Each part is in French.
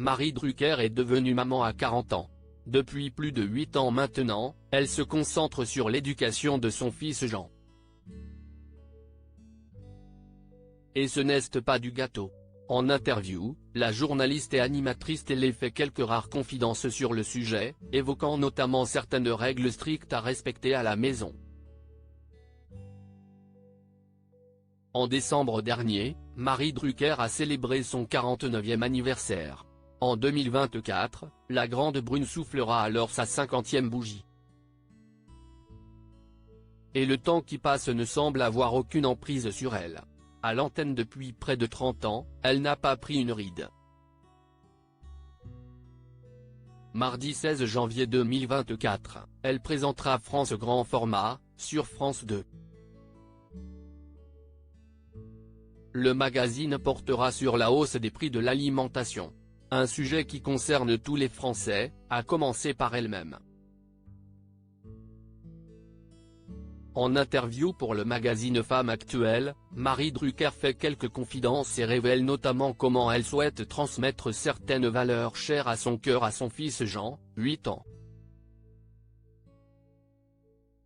Marie Drucker est devenue maman à 40 ans. Depuis plus de 8 ans maintenant, elle se concentre sur l'éducation de son fils Jean. Et ce n'est pas du gâteau. En interview, la journaliste et animatrice télé fait quelques rares confidences sur le sujet, évoquant notamment certaines règles strictes à respecter à la maison. En décembre dernier, Marie Drucker a célébré son 49e anniversaire. En 2024, la grande brune soufflera alors sa 50e bougie. Et le temps qui passe ne semble avoir aucune emprise sur elle. À l'antenne depuis près de 30 ans, elle n'a pas pris une ride. Mardi 16 janvier 2024, elle présentera France Grand Format, sur France 2. Le magazine portera sur la hausse des prix de l'alimentation. Un sujet qui concerne tous les Français, à commencer par elle-même. En interview pour le magazine Femme Actuelle, Marie Drucker fait quelques confidences et révèle notamment comment elle souhaite transmettre certaines valeurs chères à son cœur à son fils Jean, 8 ans.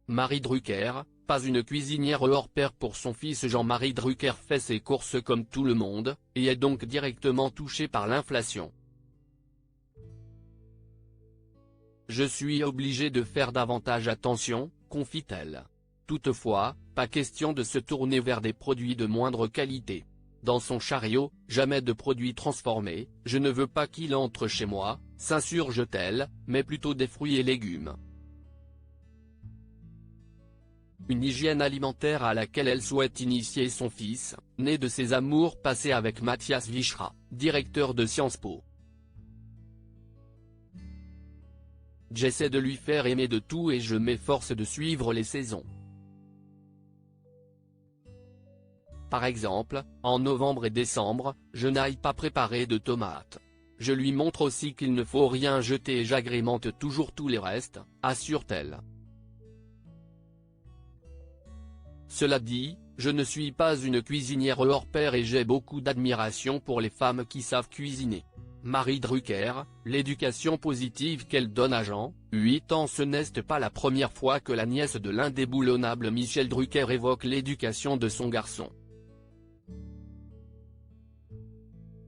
Marie Drucker, pas une cuisinière hors pair pour son fils Jean. Marie Drucker fait ses courses comme tout le monde, et est donc directement touchée par l'inflation. Je suis obligée de faire davantage attention, confie-t-elle. Toutefois, pas question de se tourner vers des produits de moindre qualité. Dans son chariot, jamais de produits transformés, je ne veux pas qu'il entre chez moi, s'insurge-t-elle, mais plutôt des fruits et légumes. Une hygiène alimentaire à laquelle elle souhaite initier son fils, né de ses amours passés avec Mathias Vichra, directeur de Sciences Po. J'essaie de lui faire aimer de tout et je m'efforce de suivre les saisons. Par exemple, en novembre et décembre, je n'aille pas préparer de tomates. Je lui montre aussi qu'il ne faut rien jeter et j'agrémente toujours tous les restes, assure-t-elle. Cela dit, je ne suis pas une cuisinière hors pair et j'ai beaucoup d'admiration pour les femmes qui savent cuisiner. Marie Drucker, l'éducation positive qu'elle donne à Jean, 8 ans. Ce n'est pas la première fois que la nièce de l'indéboulonnable Michel Drucker évoque l'éducation de son garçon.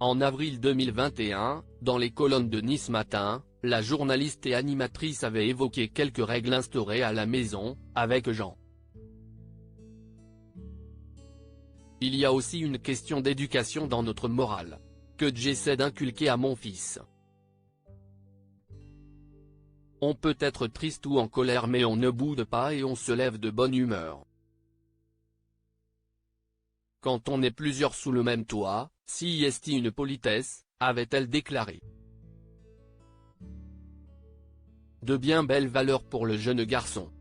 En avril 2021, dans les colonnes de Nice Matin, la journaliste et animatrice avait évoqué quelques règles instaurées à la maison, avec Jean. Il y a aussi une question d'éducation dans notre morale, que j'essaie d'inculquer à mon fils. On peut être triste ou en colère mais on ne boude pas et on se lève de bonne humeur. Quand on est plusieurs sous le même toit, si est une politesse, avait-elle déclaré. De bien belles valeurs pour le jeune garçon.